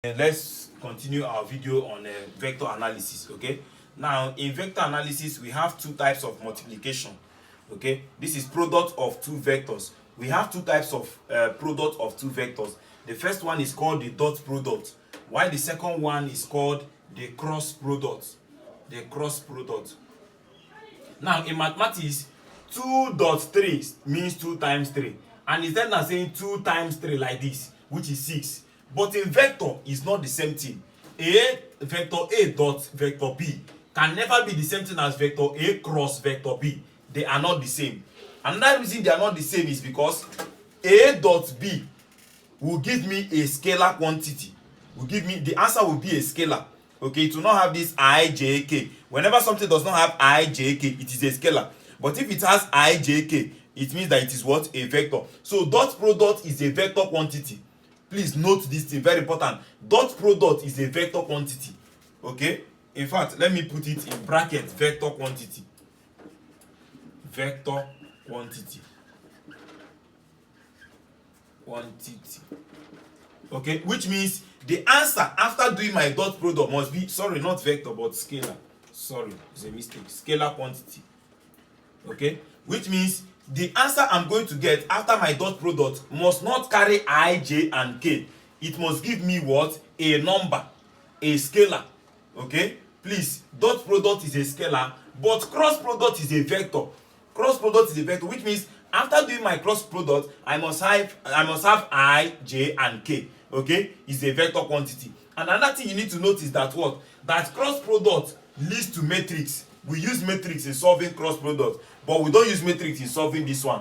Let's continue our video on vector analysis. Okay, now in vector analysis we have two types of multiplication. Okay, this is product of two vectors. We have two types of product of two vectors. The first one is called the dot product, while the second one is called the cross product. Now in mathematics, 2.3 means 2 times 3, and instead of saying 2 times 3 like this, which is 6. But in vector, it's not the same thing. Vector A dot vector B can never be the same thing as vector A cross vector B. They are not the same. Another reason they are not the same is because A dot B will give me a scalar quantity. The answer will be a scalar. Okay, it will not have this I, J, K. Whenever something does not have I, J, K, it is a scalar. But if it has I, J, K, it means that it is what? A vector. So dot product is a vector quantity. Please note this thing, very important. Dot product is a vector quantity. Okay, in fact, let me put it in bracket, vector quantity. Vector quantity. Okay, which means the answer after doing my dot product must be, sorry, not vector but scalar. Sorry, it's a mistake. Scalar quantity. Okay, which means the answer I'm going to get after my dot product must not carry I, J, and K. It must give me what? A number, a scalar. Okay, please, dot product is a scalar, but cross product is a vector. Cross product is a vector, which means after doing my cross product, I must have I, J, and K. Okay, is a vector quantity. And another thing you need to notice that what? That cross product leads to matrix. We use matrix in solving cross product, but we don't use matrix in solving this one.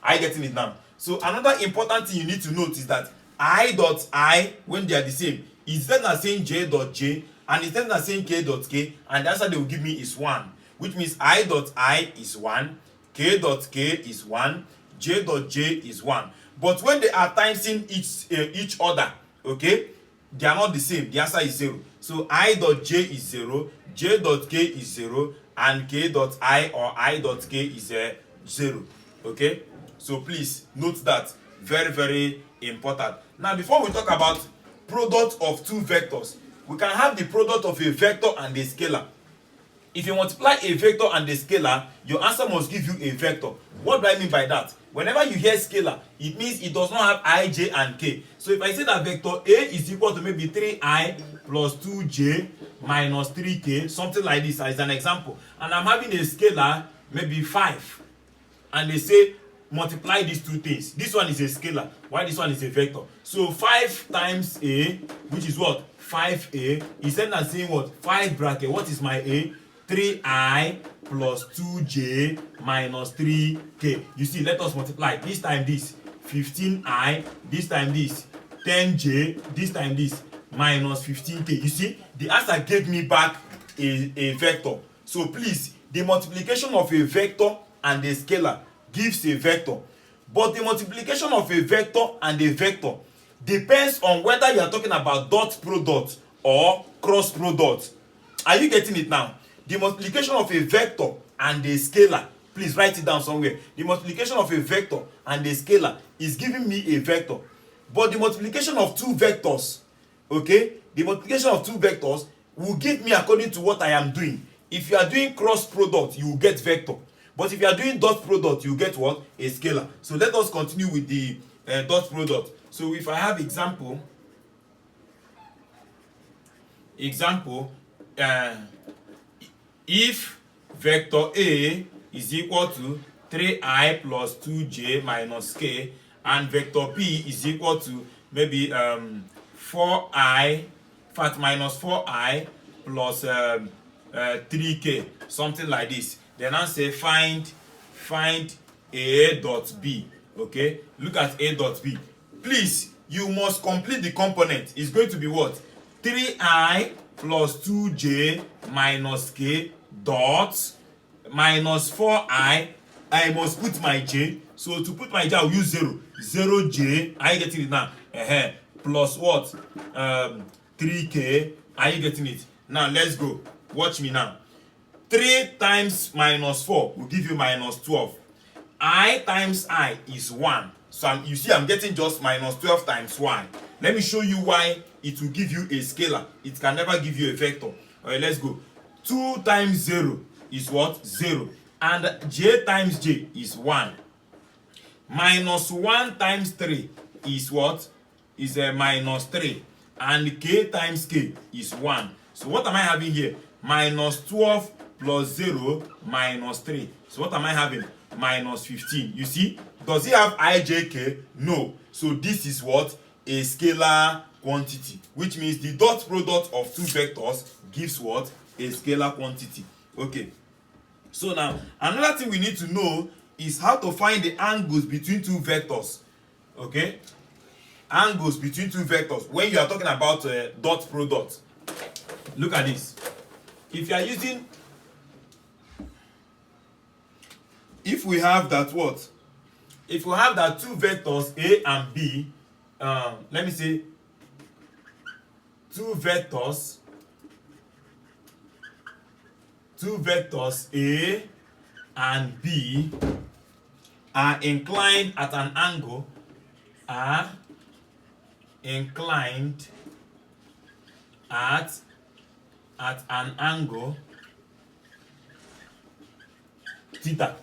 Are you getting it now? So another important thing you need to note is that I dot I, when they are the same, instead of saying J dot J, and instead of saying K dot K, and the answer they will give me is 1, which means I dot I is 1, K dot K is 1, J dot J is 1. But when they are timesing each other, okay, they are not the same. The answer is 0. So I dot J is 0, J dot K is 0, and K dot I or I dot K is 0. Okay, so please note that, very, very important. Now, before we talk about product of two vectors, we can have the product of a vector and a scalar. If you multiply a vector and a scalar, your answer must give you a vector. What do I mean by that? Whenever you hear scalar, it means it does not have I, J, and K. So if I say that vector A is equal to maybe 3i plus 2j minus 3k, something like this as an example, and I'm having a scalar, maybe 5, and they say multiply these two things. This one is a scalar, while this one is a vector. So 5 times A, which is what? 5a, instead of saying what? 5 bracket, what is my A? 3i plus 2j minus 3k. You see, let us multiply. This time this, 15i, this time this, 10j, this time this, minus 15k. You see, the answer gave me back a vector. So please, the multiplication of a vector and a scalar gives a vector. But the multiplication of a vector and a vector depends on whether you are talking about dot product or cross product. Are you getting it now? The multiplication of a vector and a scalar, please write it down somewhere. The multiplication of a vector and a scalar is giving me a vector. But the multiplication of two vectors, okay, the multiplication of two vectors will give me according to what I am doing. If you are doing cross product, you will get vector. But if you are doing dot product, you get what? A scalar. So let us continue with the dot product. So if I have example, if vector A is equal to 3i plus 2j minus k, and vector B is equal to maybe 4i, in fact minus 4i plus 3k, something like this, then I say find A dot B. Okay, look at A dot B. Please, you must complete the component. It's going to be what? 3i plus 2j minus k dot minus 4i. I must put my j. So to put my j, I'll use 0. 0j. Are you getting it now? Plus what? 3k. Are you getting it? Now let's go. Watch me now. 3 times minus 4 will give you minus 12. I times I is 1. So you see I'm getting just minus 12 times 1. Let me show you why it will give you a scalar. It can never give you a vector. Alright, let's go. 2 times 0 is what? 0. And j times j is 1. Minus 1 times 3 is what? Is minus 3. And k times k is 1. So what am I having here? Minus 12 plus 0 minus 3. So what am I having? Minus 15. You see? Does it have ijk? No. So this is what? A scalar quantity. Which means the dot product of two vectors gives what? A scalar quantity. Okay. So now, another thing we need to know is how to find the angles between two vectors. Okay? Angles between two vectors. When you are talking about dot product. Look at this. If you are using, if we have that what? If we have that two vectors A and B, let me say two vectors A and B are inclined at an angle, are inclined at an angle theta.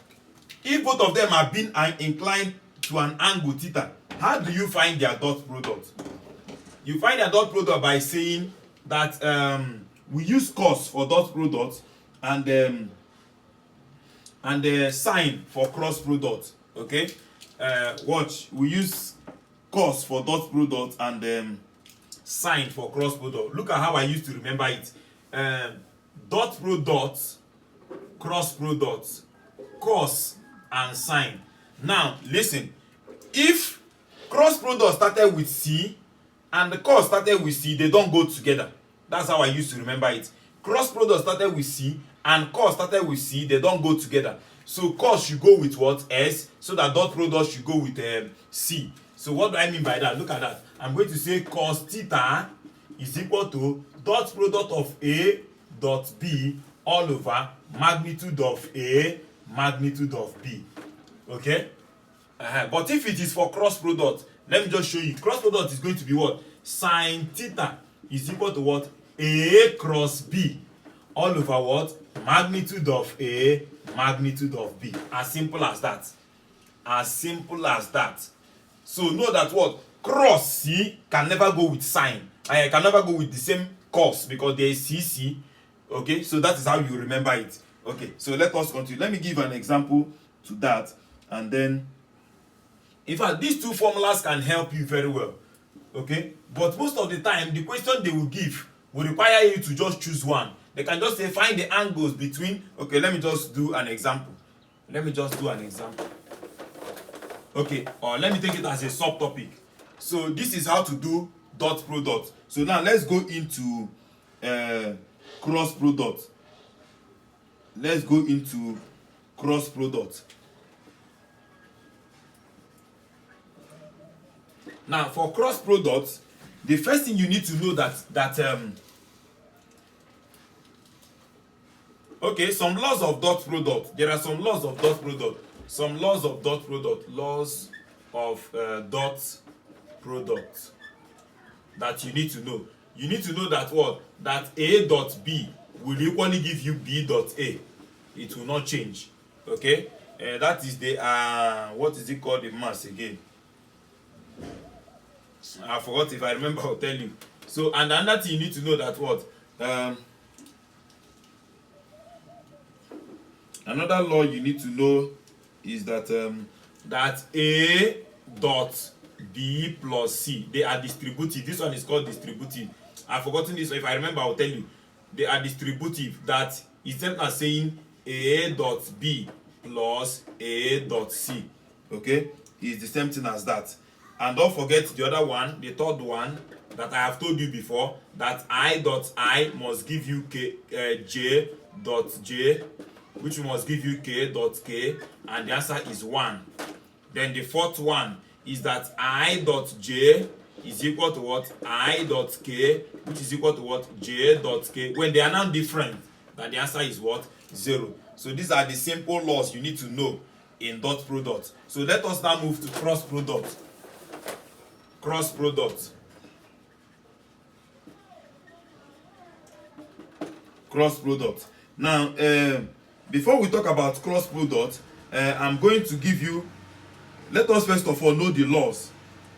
If both of them are being inclined to an angle theta, how do you find their dot product? You find their dot product by saying that we use cos for dot product and sine for cross product. Okay, watch, we use cos for dot product and sine for cross product. Look at how I used to remember it. Dot product, cross product, cos and sine. Now listen, if cross product started with C and the cos started with C, they don't go together. That's how I used to remember it. Cross product started with C and cos started with C, they don't go together. So cos should go with what? S, so that dot product should go with C. So what do I mean by that? Look at that. I'm going to say cos theta is equal to dot product of A dot B all over magnitude of A, magnitude of B. Okay? But if it is for cross product, let me just show you. Cross product is going to be what? Sine theta is equal to what? A cross B all over what? Magnitude of A, magnitude of B. As simple as that. As simple as that. So know that what? Cross C can never go with sine. I can never go with the same cos because there is CC. Okay, so that is how you remember it. Okay, so let us continue. Let me give an example to that, and then, in fact, these two formulas can help you very well. Okay, but most of the time, the question they will give will require you to just choose one. They can just say find the angles between. Okay, let me just do an example. Okay, or let me take it as a subtopic. So this is how to do dot product. So now let's go into cross product. Let's go into cross product. Now for cross product, the first thing you need to know okay, some laws of dot product. There are some laws of dot product. Some laws of dot product. Laws of dot product that you need to know. You need to know that what? That A dot B will equally give you B dot A. It will not change. Okay? That is the what is it called in mass again? I forgot. If I remember, I'll tell you. So, and another thing you need to know that what? Another law you need to know is that that A dot B plus C, they are distributive. This one is called distributive. I've forgotten this, so if I remember, I'll tell you. They are distributive. That is same as saying A dot B plus A dot C. Okay? It's the same thing as that. And don't forget the other one, the third one that I have told you before, that I dot I must give you K, J dot J, which must give you K dot K, and the answer is 1. Then the fourth one is that I dot J is equal to what? I dot K, which is equal to what? J dot K. When they are now different, then the answer is what? 0. So these are the simple laws you need to know in dot product. So let us now move to cross product. Cross product. cross product. Now before we talk about cross product, I'm going to give you, let us first of all know the laws.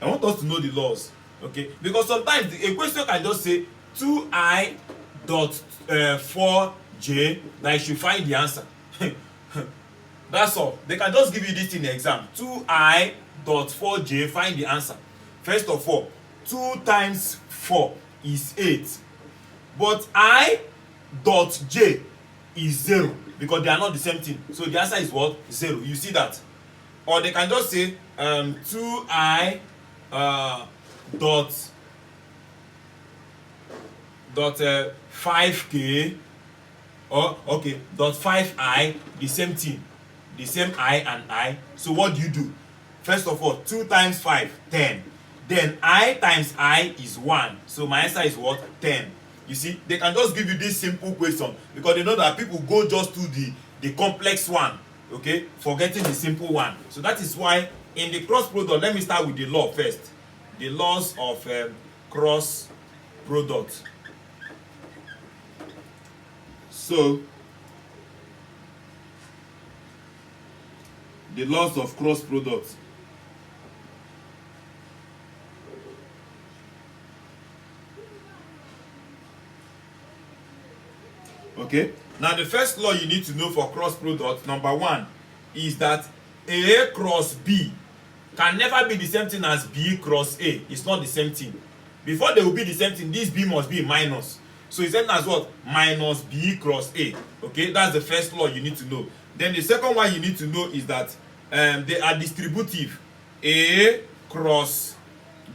I want us to know the laws, okay? Because sometimes a question can just say 2i dot 4j, that you should find the answer. That's all. They can just give you this in the exam. 2i dot 4j, find the answer. First of all, 2 times 4 is 8. But I dot j is 0, because they are not the same thing. So the answer is what? 0. You see that? Or they can just say 2i dot 5k, or okay, dot 5i, the same thing, the same I and I. So what do? First of all, 2 times 5, 10. Then I times I is 1. So my answer is what? 10. You see, they can just give you this simple question because they know that people go just to the complex one, okay, forgetting the simple one. So that is why in the cross product, let me start with the law first. The laws of cross product. So the laws of cross product. Okay, now the first law you need to know for cross product, number 1, is that A cross B can never be the same thing as B cross A. It's not the same thing. Before they will be the same thing, this B must be minus. So it's same as what? Minus B cross A. Okay, that's the first law you need to know. Then the second one you need to know is that they are distributive. A cross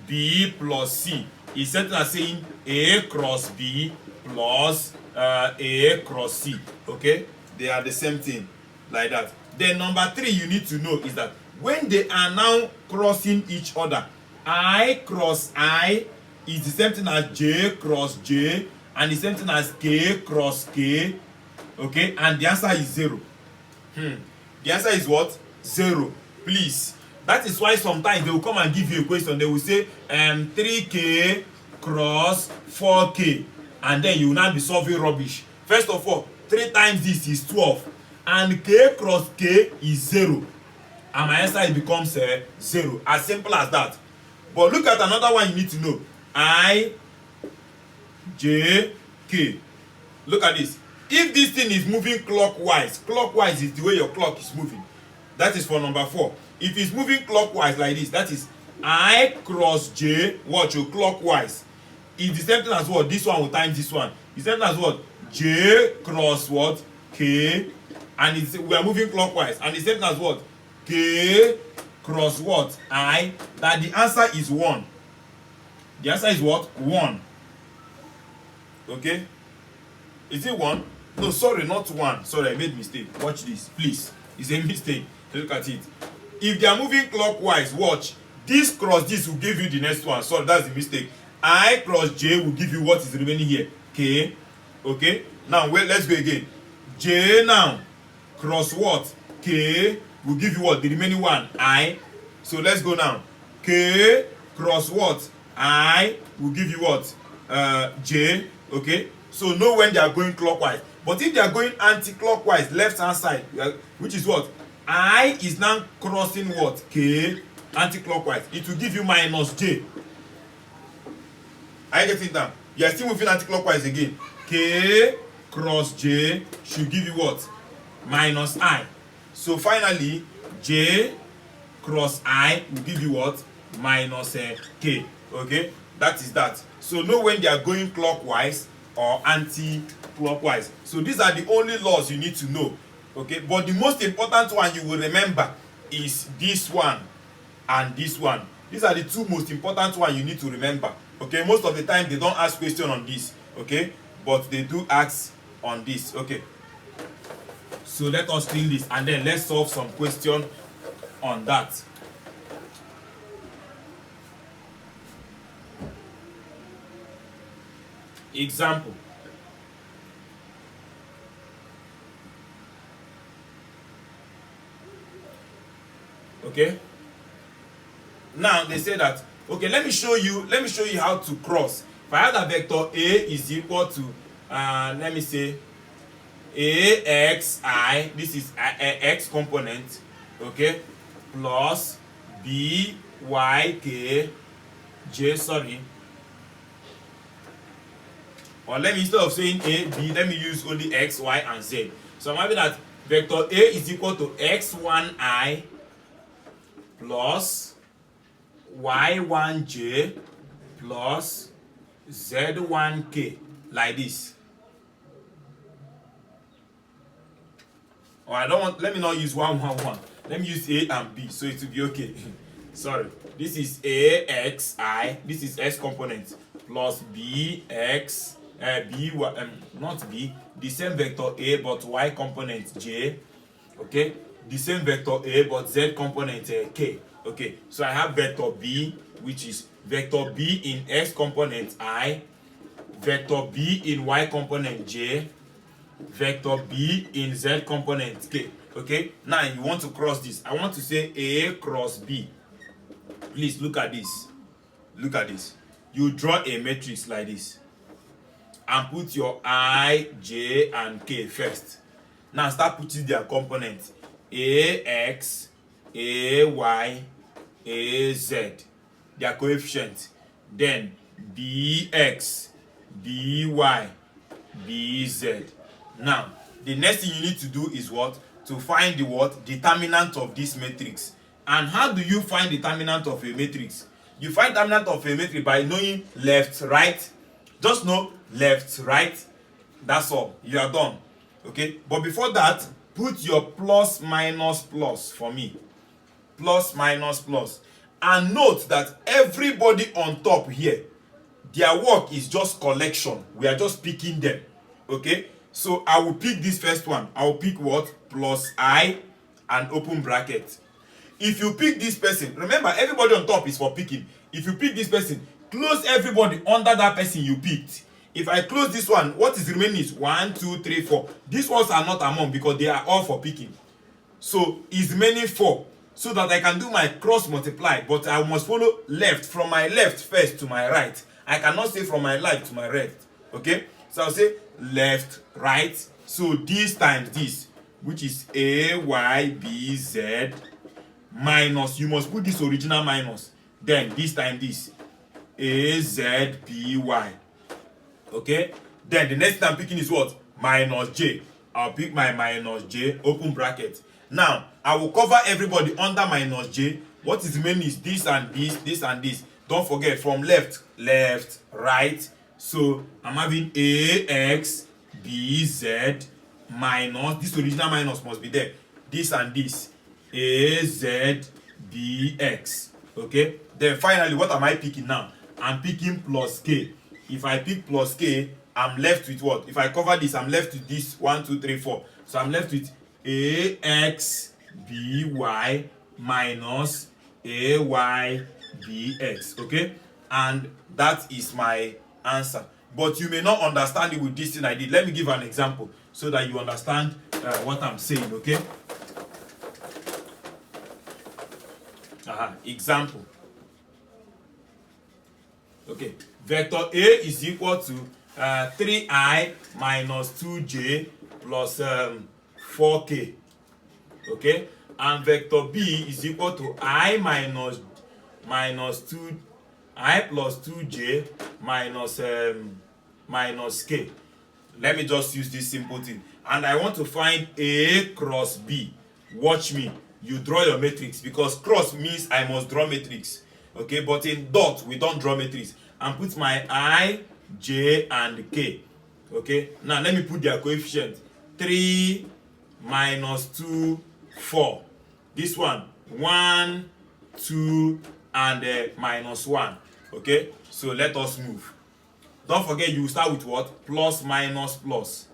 B plus C is same as saying A cross B plus A cross C. Okay, they are the same thing, like that. Then number 3 you need to know is that when they are now crossing each other, I cross I is the same thing as J cross J, and the same thing as K cross K. Okay, and the answer is 0. The answer is what? 0. Please, that is why sometimes they will come and give you a question. They will say 3k cross 4k, and then you will not be solving rubbish. First of all, 3 times this is 12, and k cross k is 0, and my answer becomes 0. As simple as that. But look at another one you need to know. I J K. Look at this. If this thing is moving clockwise is the way your clock is moving. That is for number 4. If it's moving clockwise like this, that is I cross J, watch you, clockwise. It's the same thing as what? This one will times this one. It's the same thing as what? J cross what? K. And it's, we are moving clockwise. And the same thing as what? K cross what? I. That the answer is 1. The answer is what? 1. Okay? Is it 1? No, sorry, not 1. Sorry, I made mistake. Watch this, please. It's a mistake. Look at it. If they are moving clockwise, watch. This cross this will give you the next one. Sorry, that's the mistake. I cross J will give you what is remaining here. K. Okay? Now, wait, let's go again. J now cross what? K will give you what? The remaining one. I. So let's go now. K cross what? I will give you what? J. Okay? So know when they are going clockwise. But if they are going anti-clockwise, left hand side, which is what? I is now crossing what? K, anti-clockwise. It will give you minus J. Are you getting that? You are still moving anti-clockwise again. K cross J should give you what? Minus I. So finally, J cross I will give you what? Minus K. Okay? That is that. So know when they are going clockwise or anti-clockwise. So these are the only laws you need to know. Okay, but the most important one you will remember is this one and this one. These are the 2 most important ones you need to remember. Okay, most of the time they don't ask question on this. Okay, but they do ask on this. Okay, so let us clean this and then let's solve some question on that. Example. Okay, now they say that, okay, let me show you how to cross. If I have a vector A is equal to let me say AXI, this is a x component, okay, plus BYK J, sorry. Or let me, instead of saying A, B, let me use only X, Y, and Z. So I'm having that vector A is equal to X1I plus Y1J plus Z1K, like this. Or I don't want, let me not use 1, 1, 1. Let me use A and B, so it will be okay. Sorry. This is AXI, this is X component, plus BX, B, not B, the same vector A but Y component J, okay, the same vector A but Z component K, okay. So I have vector B, which is vector B in X component I, vector B in Y component J, vector B in Z component K, okay. Now you want to cross this. I want to say A cross B. Please look at this. Look at this. You draw a matrix like this and put your I, J, and K first. Now start putting their components. AX, AY, AZ, their coefficients. Then BX, BY, BZ. Now, the next thing you need to do is what? To find the what? Determinant of this matrix. And how do you find determinant of a matrix? You find determinant of a matrix by knowing left, right. Just know left, right. That's all. You are done. Okay? But before that, put your plus, minus, plus for me. Plus, minus, plus. And note that everybody on top here, their work is just collection. We are just picking them. Okay? So I will pick this first one. I will pick what? Plus I and open bracket. If you pick this person, remember everybody on top is for picking. If you pick this person, close everybody under that person you picked. If I close this one, what is remaining is 1, 2, 3, 4. These ones are not among because they are all for picking. So it's remaining 4. So that I can do my cross multiply, but I must follow left, from my left first to my right. I cannot say from my left to my right. Okay? So I'll say left, right. So this times this, which is A, Y, B, Z, minus, you must put this original minus. Then this times this, A, Z, B, Y. Okay? Then the next thing I'm picking is what? Minus J. I'll pick my minus J, open bracket. Now, I will cover everybody under minus J. What is remaining is this and this and this. Don't forget, from left, left, right. So, I'm having AX, BZ, minus, this original minus must be there. This and this. AZ, BX. Okay? Then finally, what am I picking now? I'm picking plus K. If I pick plus K, I'm left with what? If I cover this, I'm left with this 1, 2, 3, 4. So I'm left with AX, BY minus AY, BX. Okay? And that is my answer. But you may not understand it with this thing I did. Let me give an example so that you understand what I'm saying. Okay? Example. Okay. Vector A is equal to 3i minus 2j plus 4k. Okay? And vector B is equal to I minus 2i plus 2j minus k. Let me just use this simple thing. And I want to find A cross B. Watch me. You draw your matrix, because cross means I must draw matrix. Okay? But in dot, we don't draw matrix. And put my I, J, and K. Okay? Now, let me put their coefficient. 3 minus 2, 4. This one, 1, 2, and minus 1. Okay? So, let us move. Don't forget, you start with what? Plus, minus, plus.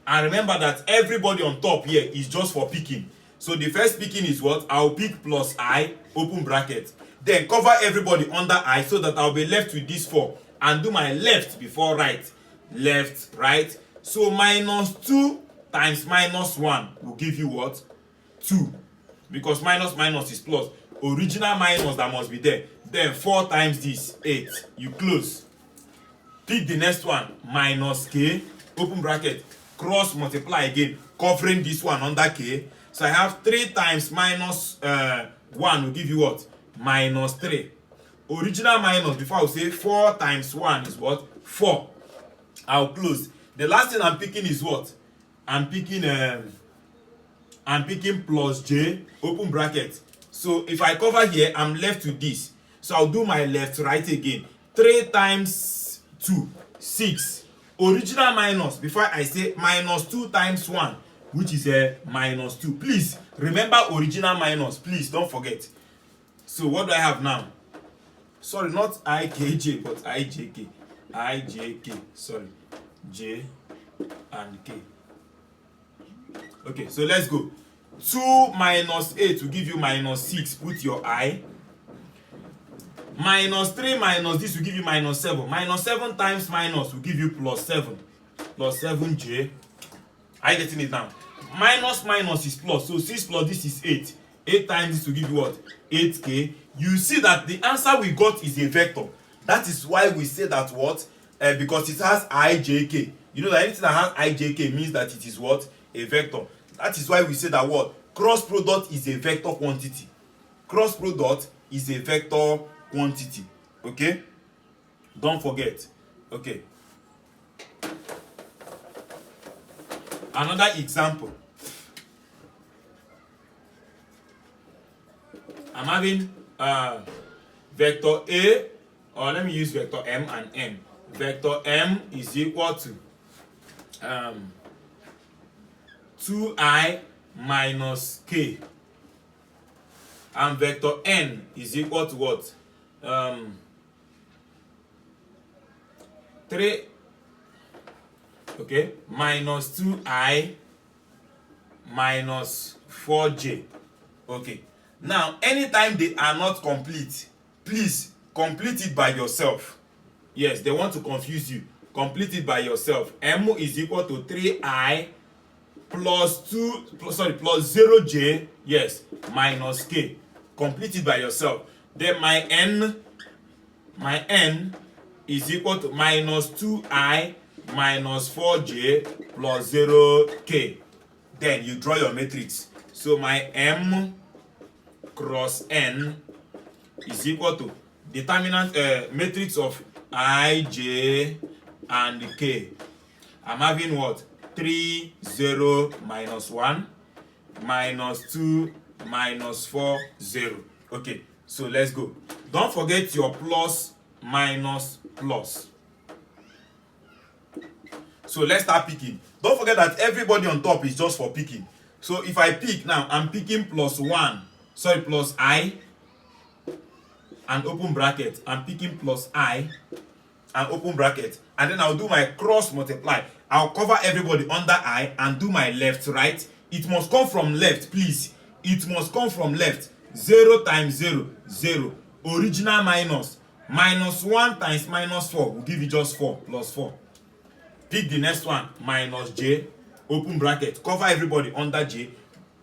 And remember that everybody on top here is just for picking. So, the first picking is what? I'll pick plus I, open bracket. Then cover everybody under I so that I'll be left with this 4. And do my left before right. Left, right. So minus 2 times minus 1 will give you what? 2. Because minus minus is plus. Original minus that must be there. Then 4 times this, 8. You close. Pick the next one. Minus k, open bracket. cross multiply again, covering this one under k. So I have 3 times minus 1 will give you what? Minus 3. Original minus, before I will say 4 times 1 is what? 4. I'll close. The last thing I'm picking is what? I'm picking plus j, open bracket. So if I cover here, I'm left with this. So I'll do my left right again. 3 times 2, 6. Original minus, before I say minus 2 times 1, which is a minus 2. Please remember original minus, please don't forget. So what do I have now? Sorry, not ikj, but ijk. Ijk, sorry. J and k. Okay, so let's go. 2 minus 8 will give you minus 6. Put your I. Minus 3 minus this will give you minus 7. Minus 7 times minus will give you plus 7. Plus 7j. Are you getting it now? Minus minus is plus. So 6 plus this is 8. 8 times this will give you what? 8k. You see that the answer we got is a vector. That is why we say that what? Because it has ijk. You know that anything that has ijk means that it is what? A vector. That is why we say that what? Cross product is a vector quantity. Cross product is a vector quantity. Okay? Don't forget. Okay. Another example. I'm having vector A, or let me use vector M and N. Vector M is equal to 2i minus k. And vector N is equal to what? 3, okay, minus 2i minus 4j. Okay. Now, anytime they are not complete, please complete it by yourself. Yes, they want to confuse you. Complete it by yourself. M is equal to 3i plus 0j, yes, minus k. Complete it by yourself. Then my n is equal to minus 2i minus 4j plus 0k. Then you draw your matrix. So my M cross n is equal to determinant matrix of I, J, and k. I'm having what? 3, 0, minus 1, minus 2, minus 4, 0. Okay, so let's go. Don't forget your plus, minus, plus. So let's start picking. Don't forget that everybody on top is just for picking. So if I pick now, I'm picking plus I, and open bracket. I'm picking plus I, and open bracket. And then I'll do my cross multiply. I'll cover everybody under I and do my left, right. It must come from left, please. It must come from left. 0 times 0, 0. Original minus. Minus 1 times minus 4 will give you just 4 plus 4. Pick the next one. Minus j. Open bracket. Cover everybody under j.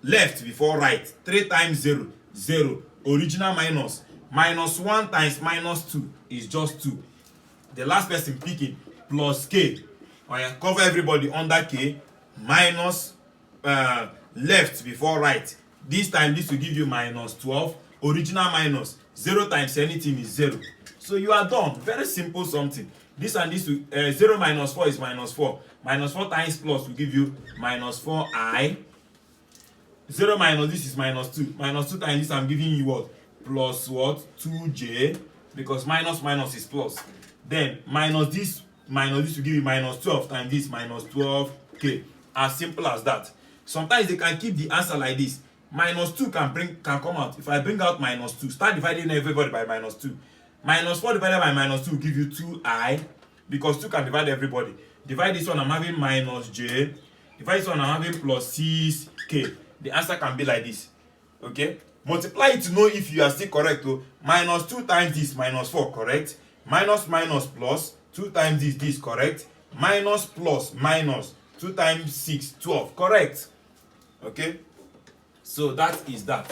Left before right. 3 times 0, 0. Original minus. Minus 1 times minus 2 is just 2. The last person picking plus k. Cover everybody under k. Minus left before right. This time this will give you minus 12. Original minus. 0 times anything is 0. So you are done. Very simple something. This and this will, 0 minus 4 is minus 4. Minus 4 times plus will give you minus 4i. 0 minus this is minus 2. Minus 2 times this I'm giving you what? Plus what? 2j. Because minus minus is plus. Then minus this will give you minus 12 times this minus 12k. As simple as that. Sometimes they can keep the answer like this. Minus 2 can come out. If I bring out minus 2, start dividing everybody by minus 2. Minus 4 divided by minus 2 will give you 2i. Because 2 can divide everybody. Divide this one, I'm having minus j. Divide this one, I'm having plus 6k. The answer can be like this. Okay? Multiply it to know if you are still correct. Oh. Minus 2 times this, minus 4, correct? Minus minus plus, 2 times this, correct? Minus plus minus, 2 times 6, 12, correct? Okay? So that is that.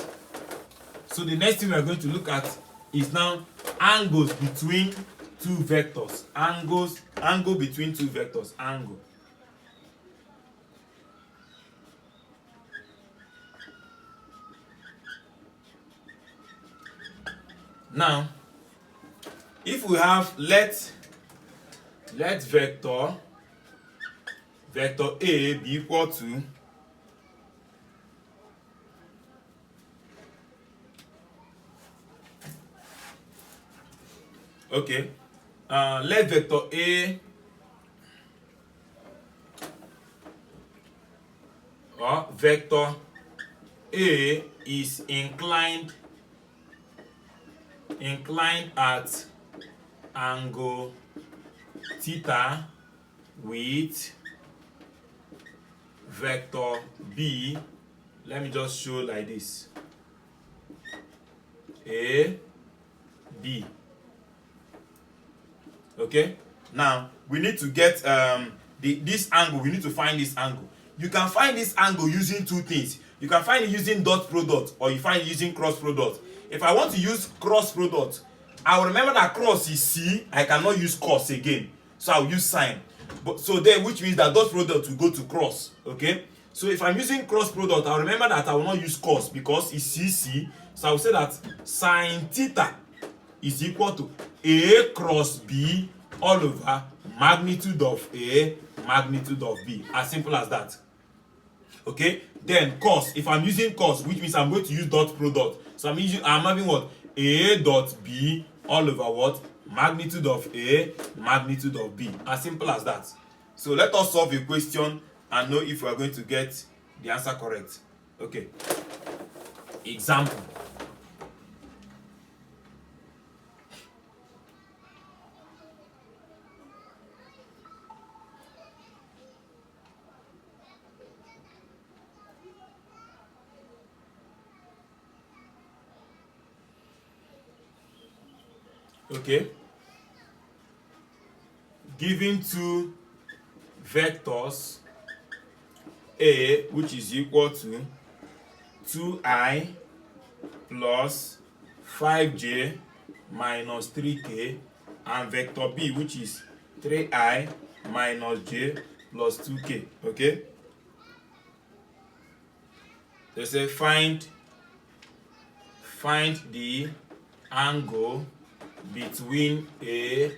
So the next thing we are going to look at is now angles between two vectors. Angle between two vectors. Angle. Now, if we have let vector A be equal to let vector A or vector A is inclined at angle theta with vector B. Let me just show like this. A, B. Okay, now we need to get this angle. We need to find this angle. You can find this angle using two things. You can find it using dot product, or you find it using cross product. If I want to use cross product, I will remember that cross is C. I cannot use cos again, so I'll use sine. But so then, which means that dot product will go to cross. Okay, so if I'm using cross product, I'll remember that I will not use cos because it's CC. So I will say that sine theta is equal to A cross B all over magnitude of A, magnitude of B. As simple as that. Okay, then cos, if I'm using cos, which means I'm going to use dot product. So I'm having what? A dot B all over what? Magnitude of A, magnitude of B. As simple as that. So let us solve a question and know if we are going to get the answer correct. Okay. Example. Okay, given two vectors A, which is equal to 2i plus 5j minus 3k, and vector B, which is 3i minus j plus 2k. Okay, they say find the angle between A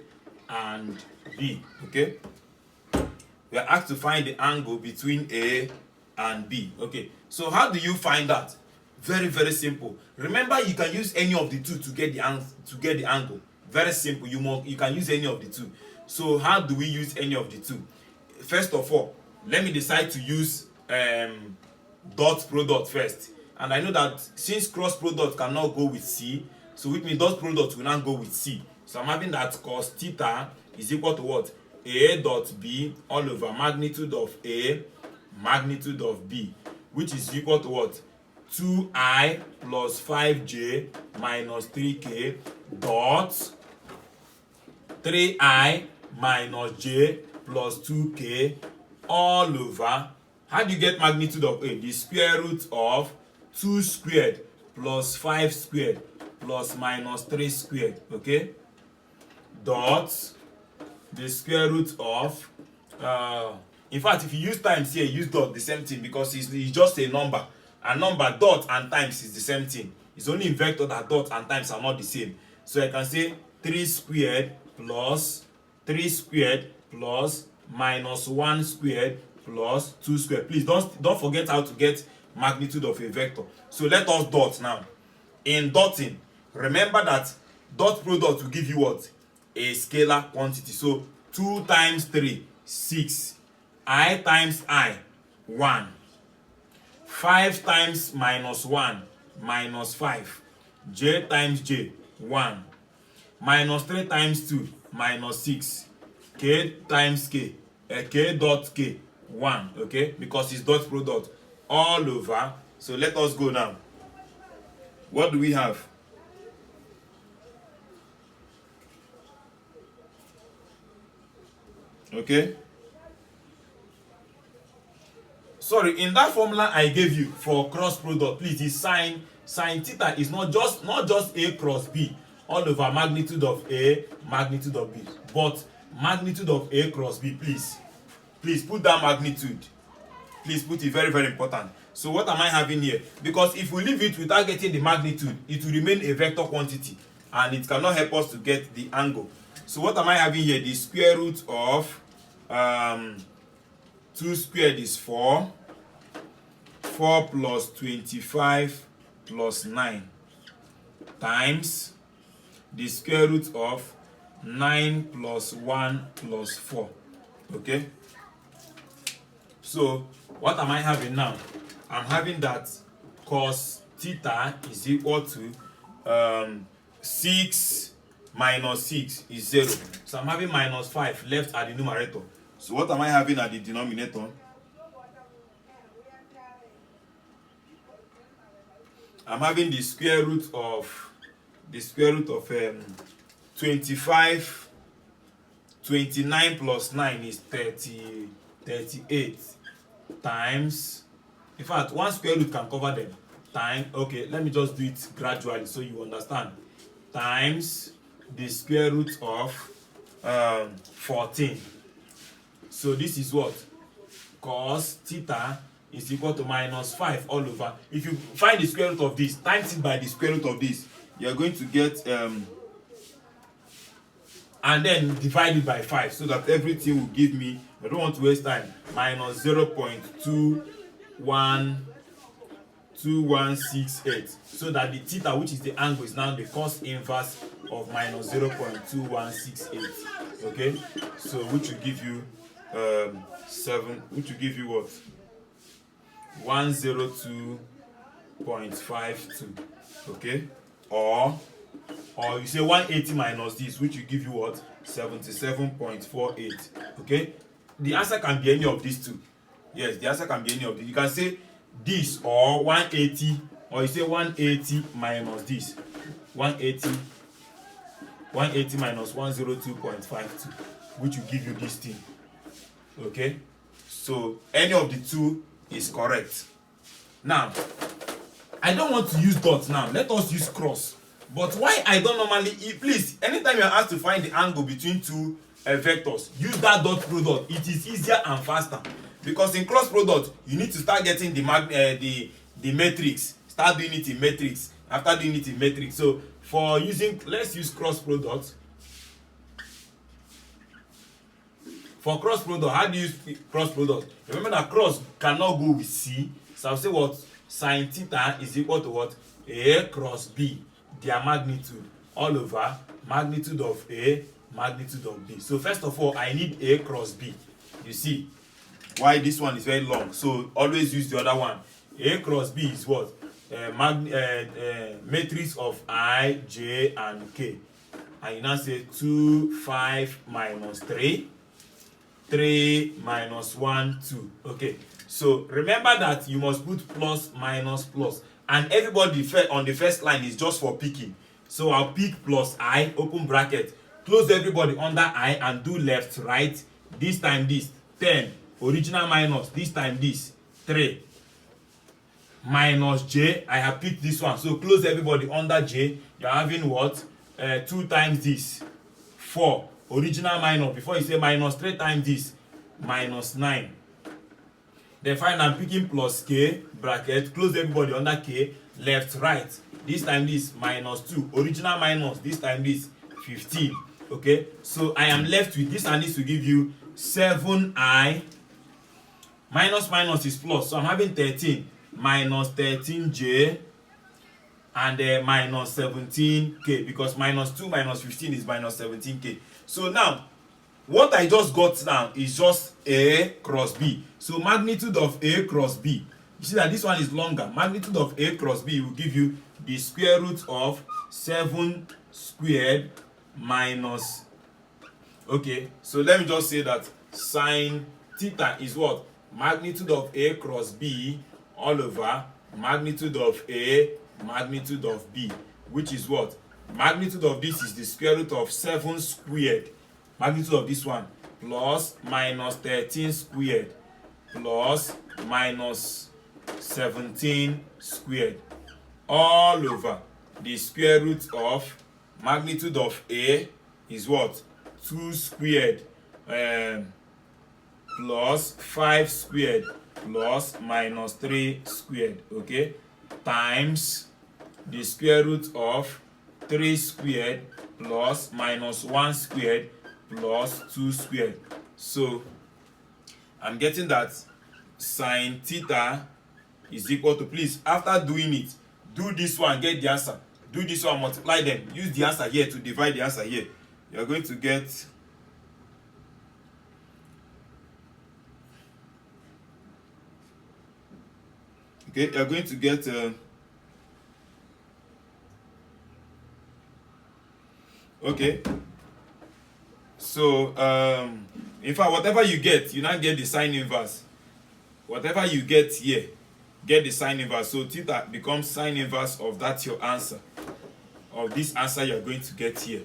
and B. Okay, we are asked to find the angle between A and B. Okay, so how do you find that? Very, very simple. Remember, you can use any of the two to get the angle. Very simple. You can use any of the two. So how do we use any of the two? First of all, let me decide to use dot product first. And I know that since cross product cannot go with C, so which means dot product will not go with C. So I'm having that cos theta is equal to what? A dot B all over magnitude of A, magnitude of B, which is equal to what? 2i plus 5j minus 3k dot 3i minus j plus 2k all over. How do you get magnitude of A? The square root of 2 squared plus 5 squared plus minus 3 squared. Okay, dot the square root of in fact, if you use times here, use dot, the same thing, because it's just a number. A number, dot and times is the same thing. It's only in vector that dot and times are not the same. So I can say 3 squared plus 3 squared plus minus 1 squared plus 2 squared. Please don't forget how to get magnitude of a vector. So let us dot now. In dotting, remember that dot product will give you what? A scalar quantity. So 2 times 3, 6. I times I, 1. 5 times minus 1, minus 5. J times j, 1. Minus 3 times 2, minus 6. K times k, k dot k, 1. Okay, because it's dot product all over. So let us go now. What do we have? Okay, sorry, in that formula I gave you for cross product, please, the sine theta is not just A cross B all over magnitude of A, magnitude of B, but magnitude of A cross B. Please put that magnitude. Please put it, very, very important. So what am I having here? Because if we leave it without getting the magnitude, it will remain a vector quantity, and it cannot help us to get the angle. So what am I having here? The square root of 2 squared is 4. 4 plus 25 plus 9 times the square root of 9 plus 1 plus 4. Okay? So what am I having now? I'm having that cos theta is equal to 6 minus 6 is 0. So I'm having minus 5 left at the numerator. So what am I having at the denominator? I'm having the square root of 25. 29 plus 9 is 38 times, in fact one square root can cover them, time, okay, let me just do it gradually so you understand, times the square root of 14. So this is what? Cos theta is equal to minus 5 all over. If you find the square root of this, times it by the square root of this, you are going to get and then divide it by 5 so that everything will give me, I don't want to waste time, minus 0.2168, so that the theta, which is the angle, is now the cos inverse of minus 0.2168. okay, so which will give you which will give you what? 102.52. okay, or you say 180 minus this, which will give you what? 77.48. okay, the answer can be any of these two. Yes, the answer can be any of these. You can say this or 180, or you say 180 minus this, 180 minus 102.52, which will give you this thing. Okay, so any of the two is correct. Now I don't want to use dots now, let us use cross. But why I don't normally, please, anytime you are asked to find the angle between two vectors, use that dot product. It is easier and faster, because in cross product you need to start getting the matrix, start doing it in matrix, after doing it in matrix. So for using, let's use cross product. For cross product, how do you use cross product? Remember that cross cannot go with C, so I'll say what? Sin theta is equal to what? A cross B, their magnitude, all over magnitude of A, magnitude of B. So first of all, I need A cross B. You see why this one is very long, so always use the other one. A cross B is what? Matrix of I, J, and K. And you now say 2, 5 minus 3. 3 minus 1, 2. Okay, so remember that you must put plus, minus, plus, and everybody on the first line is just for picking. So I'll pick plus I, open bracket, close everybody under I, and do left, right. This time this 10, original minus, this time this 3 minus J. I have picked this one, so close everybody under J. You're having what? 2 times this 4, original minus, before you say minus 3 times this, minus 9. Then finally I'm picking plus K, bracket, close everybody under K, left, right. This time this, minus 2, original minus, this time this, 15. Okay, so I am left with this, and this will give you 7I. Minus minus is plus, so I'm having 13 minus 13J, and minus 17K, because minus 2 minus 15 is minus 17K. So now what I just got now is just A cross B. So magnitude of A cross B, you see that this one is longer. Magnitude of A cross B will give you the square root of 7 squared minus, okay, so let me just say that sin theta is what? Magnitude of A cross B all over magnitude of A, magnitude of B, which is what? Magnitude of this is the square root of 7 squared, magnitude of this one, plus minus 13 squared, plus minus 17 squared, all over the square root of magnitude of A is what? 2 squared plus 5 squared plus minus 3 squared, okay, times the square root of 3 squared plus minus 1 squared plus 2 squared. So I'm getting that sine theta is equal to, please, after doing it, do this one, get the answer. Do this one, multiply them. Use the answer here to divide the answer here. You're going to get you're going to get so in fact, whatever you get, you now get the sine inverse. Whatever you get here, get the sine inverse. So theta becomes sine inverse of that your answer, of this answer you're going to get here.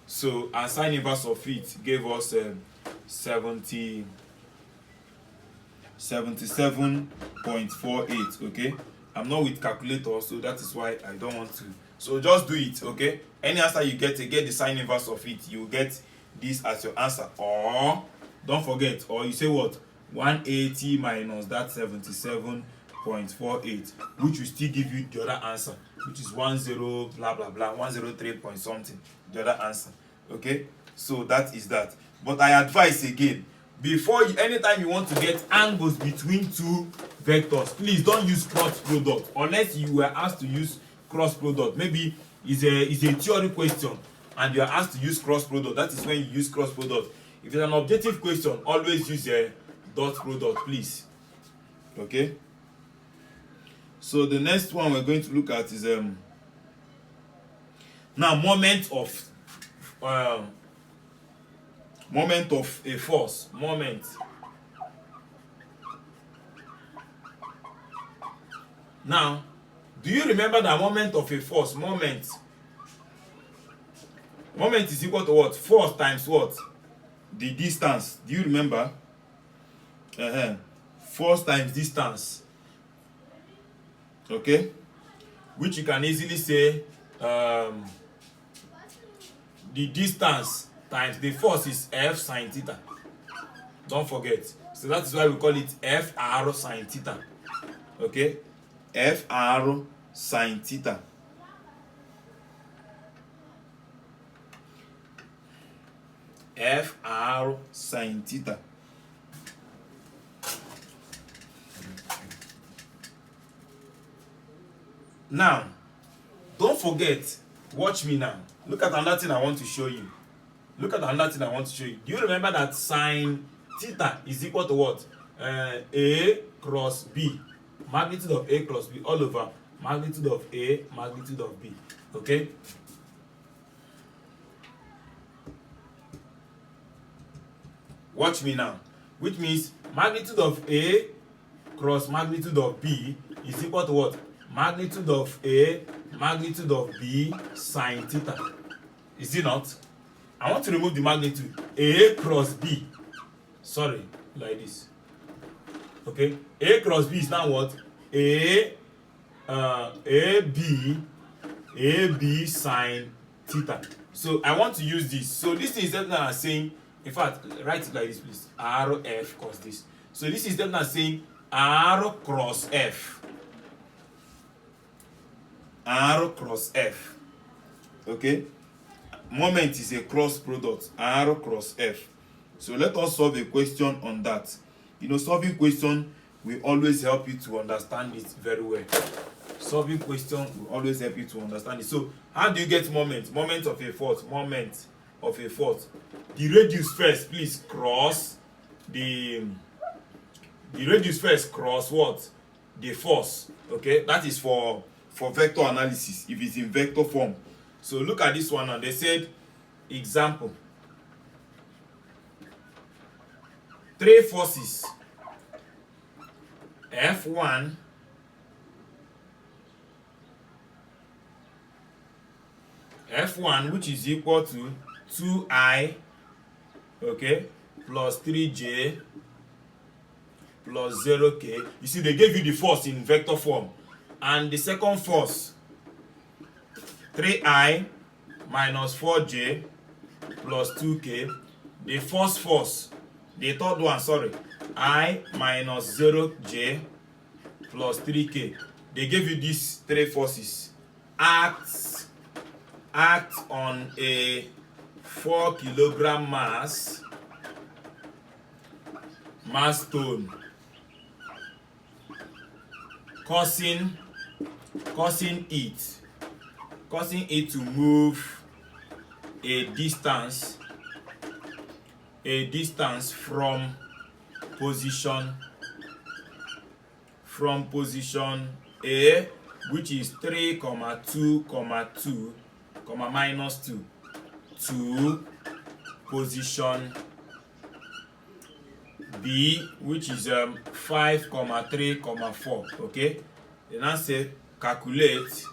So our sine inverse of it gave us 77.48. Okay, I'm not with calculator, so that is why I don't want to. So just do it. Okay, any answer you get the sine inverse of it, you get this as your answer. Or don't forget, or you say what, 180 minus that 77.48, which will still give you the other answer, which is 10 blah blah blah 103 point something, the other answer. Okay, so that is that. But I advise again, before you, anytime you want to get angles between two vectors, please don't use cross product unless you were asked to use cross product. Maybe it's a theory question and you are asked to use cross product. That is when you use cross product. If it's an objective question, always use a dot product, please. Okay, so the next one we're going to look at is now moment of a force. Now, do you remember that moment of a force? Moment is equal to what? Force times what? The distance. Do you remember? Force times distance. Okay, which you can easily say the distance times the force is F sine theta. Don't forget. So that is why we call it FR sine theta. Okay, FR sine theta. FR sine theta. Now, don't forget, watch me now. Look at another thing I want to show you. Do you remember that sine theta is equal to what? A cross B. Magnitude of A cross B all over magnitude of A, magnitude of B. Okay? Watch me now. Which means magnitude of A cross magnitude of B is equal to what? Magnitude of A, magnitude of B, sine theta. Is it not? I want to remove the magnitude. A cross B. Sorry, like this. Okay? A cross B is now what? AB sine theta. So I want to use this. So this is that I'm saying, in fact, write it like this, please. RF cos this. So this is that I'm saying R cross F. R cross F. Okay? Moment is a cross product. R cross F. So let us solve a question on that. You know, solving question will always help you to understand it very well. Solving question will always help you to understand it. So how do you get moment? Moment of a force. Moment of a force. The radius first, please cross the radius first cross what? The force. Okay, that is for vector analysis if it's in vector form. So look at this one now. They said, example, 3 forces F1 which is equal to 2I, okay, plus 3J plus 0K. You see, they gave you the force in vector form. And the second force, 3I minus 4J plus 2K. The first force, the third one, sorry, I minus 0J plus 3K. They gave you these 3 forces. Acts act on a 4 kilogram mass stone, causing it to move a distance from position A, which is 3, 2, 2, minus 2, to position B, which is 5, 3, 4. Okay, then I say calculate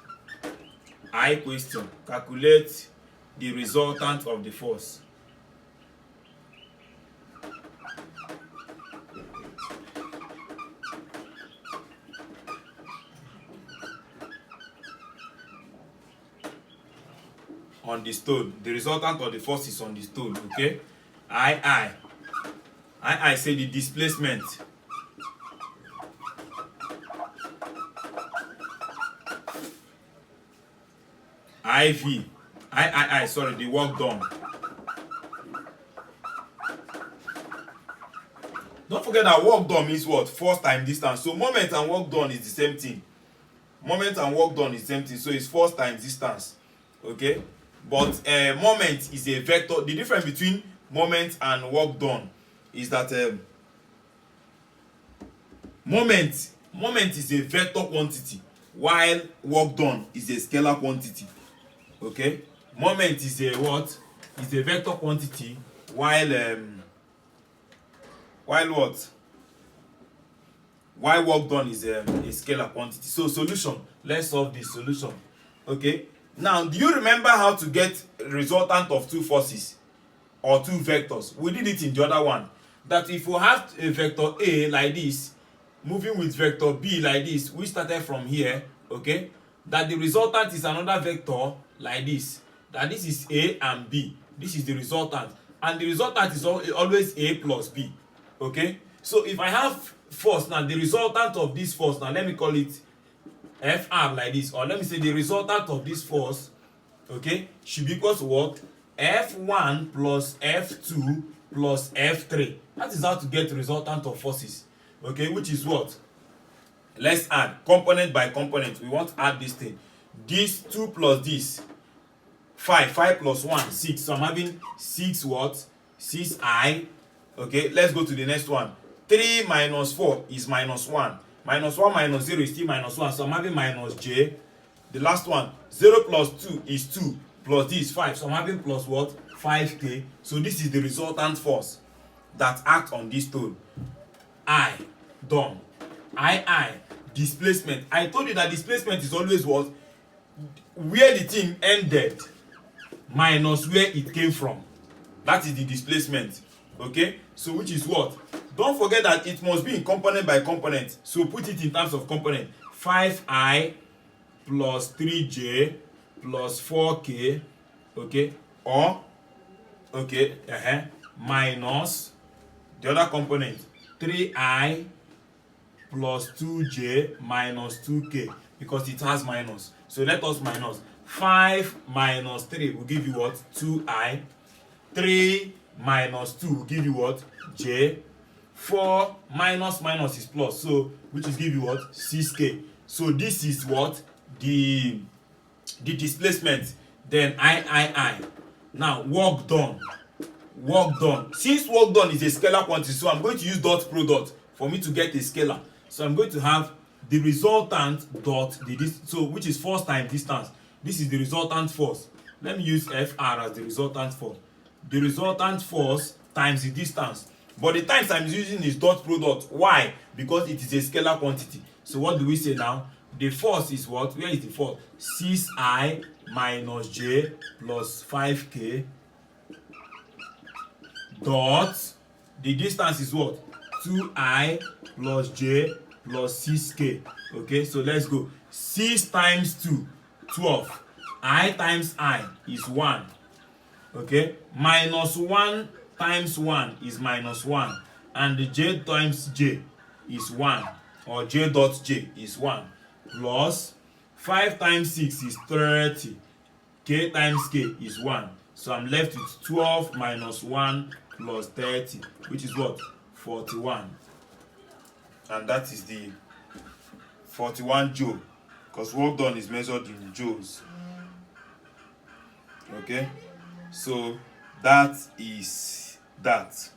calculate the resultant of the force. On the stone. The resultant of the force is on the stone. Okay, I say the displacement IV, sorry, the work done. Don't forget that work done means what? Force times distance. So moment and work done is the same thing. Moment and work done is the same thing. So it's force times distance. Okay, but moment is a vector. The difference between moment and work done is that moment is a vector quantity, while work done is a scalar quantity. Okay, moment is a what? Is a vector quantity, while work done is a scalar quantity. So solution, let's solve this solution. Okay, now do you remember how to get resultant of two forces or two vectors? We did it in the other one, that if you have a vector A like this moving with vector B like this, we started from here, okay, that the resultant is another vector like this, that this is A and B, this is the resultant, and the resultant is always A plus B. Okay, so if I have force now, the resultant of this force, now let me call it Fr like this, or let me say the resultant of this force, okay, should be equal to what? F1 plus F2 plus F3. That is how to get resultant of forces. Okay, which is what? Let's add component by component. We want to add this thing. This 2 plus this 5 plus 1 6. So I'm having 6 what? 6I. Okay, let's go to the next one. 3 minus 4 is minus 1. Minus 1 minus 0 is still minus 1. So I'm having minus J. The last one, 0 plus 2 is 2. Plus this 5. So I'm having plus what? 5K. So this is the resultant force that acts on this stone. I, done. I, displacement. I told you that displacement is always what? Where the thing ended minus where it came from. That is the displacement. Okay, so which is what? Don't forget that it must be in component by component. So put it in terms of component. 5I plus 3J plus 4K, okay, or okay, minus the other component 3I plus 2J minus 2K, because it has minus. So let us minus. 5 minus 3 will give you what? 2I. 3 minus 2 will give you what? J. 4 minus minus is plus, so which is give you what? 6K. So this is what? The displacement. Then I. Now work done. Since work done is a scalar quantity, so I'm going to use dot product for me to get a scalar. So I'm going to have the resultant dot so which is force times distance. This is the resultant force. Let me use Fr as the resultant force. The resultant force times the distance. But the times I'm using is dot product. Why? Because it is a scalar quantity. So what do we say now? The force is what? Where is the force? 6I minus J plus 5K dot, the distance is what? 2I plus J plus 6K. Okay, so let's go. 6 times 2, 12. I times I is 1. Okay, minus 1 times 1 is minus 1. And the J times J is 1. Or J dot J is 1. Plus 5 times 6 is 30. K times K is 1. So I'm left with 12 minus 1 plus 30, which is what? 41. And that is the 41 joule, because work done is measured in joules. Okay, so that is that.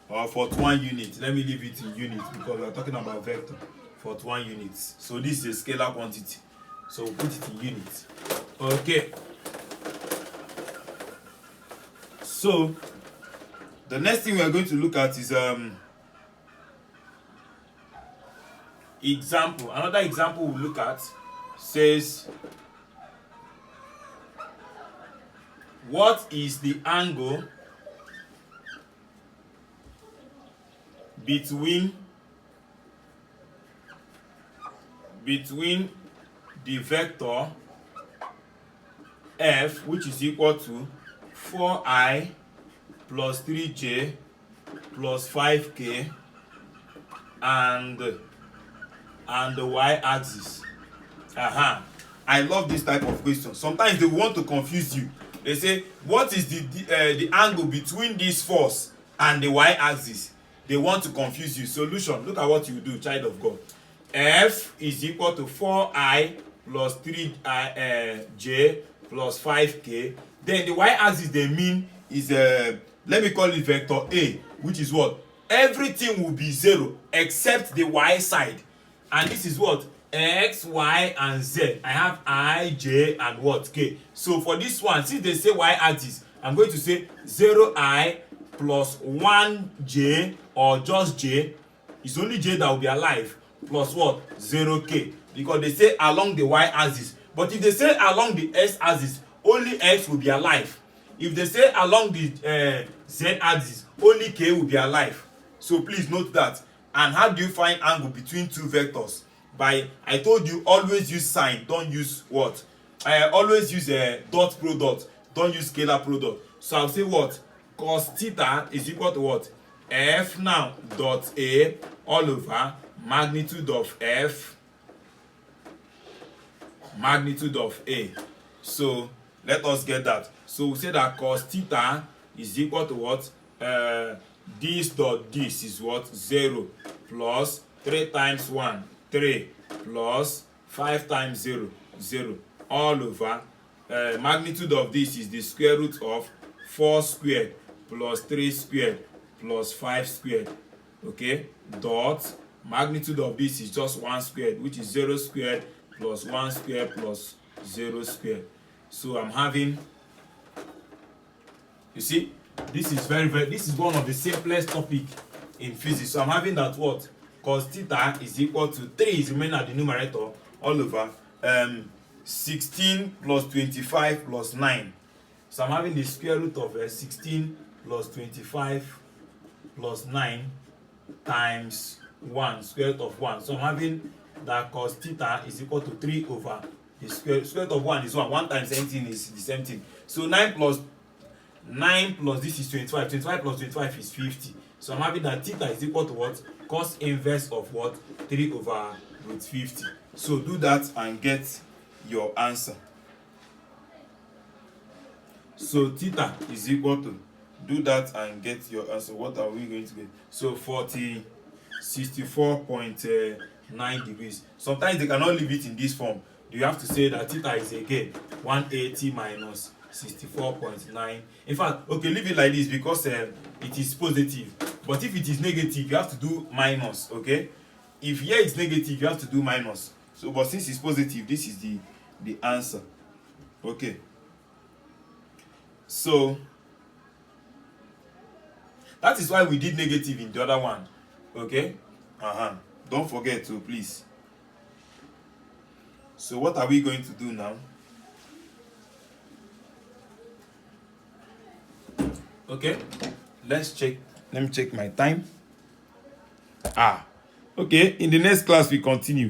Or 41 units. Let me leave it in units because we are talking about vector. 41 units. So this is a scalar quantity. So we'll put it in units. Okay. So the next thing we are going to look at is example. Another example we'll look at says, what is the angle between the vector f, which is equal to 4i plus 3j plus 5k, and the y-axis? I love this type of question. Sometimes they want to confuse you. They say, what is the angle between this force and the y-axis? They want to confuse you. Solution: look at what you do, child of God. F is equal to 4i plus 3j plus 5k. Then the y-axis they mean is let me call it vector A, which is what? Everything will be 0 except the y side. And this is what? X, y, and z. I have I, j, and what? K. So for this one, since they say y-axis, I'm going to say 0i plus 1j, or just j. It's only j that will be alive, plus what? 0k. Because they say along the y-axis. But if they say along the x-axis, only x will be alive. If they say along the z-axis, only k will be alive. So please note that. And how do you find angle between two vectors? I told you, always use sign, don't use what? Always use dot product, don't use scalar product. So I'll say what? Cos theta is equal to what? F now dot A all over magnitude of F magnitude of A. So let us get that. So we say that cos theta is equal to what? This dot this is what? 0 plus 3 times 1, 3 plus 5 times 0, 0 all over magnitude of this is the square root of 4 squared plus 3 squared plus 5 squared. Okay, dot magnitude of this is just 1 squared, which is 0 squared plus 1 squared plus 0 squared. So I'm having, you see, this is this is one of the simplest topic in physics. So I'm having that what? Cos theta is equal to 3 is remaining at the numerator all over 16 plus 25 plus 9. So I'm having the square root of 16 plus 25 plus 9 times 1, square root of 1. So I'm having that cos theta is equal to 3 over the square root of 1 is 1. 1 times anything is the same thing. So 9 plus this is 25. 25 plus 25 is 50. So I'm having that theta is equal to what? Cos inverse of what? 3 over root 50. So do that and get your answer. So theta is equal to, do that and get your answer. What are we going to get? So 64.9 degrees. Sometimes they cannot leave it in this form. You have to say that theta is again 180 minus 64.9. In fact, okay, leave it like this because it is positive. But if it is negative, you have to do minus. Okay, if here it's negative, you have to do minus. So, but since it's positive, this is the answer. Okay. So that is why we did negative in the other one. Okay. Don't forget to, please. So what are we going to do now? Okay, let's check. Let me check my time. Okay, in the next class we continue.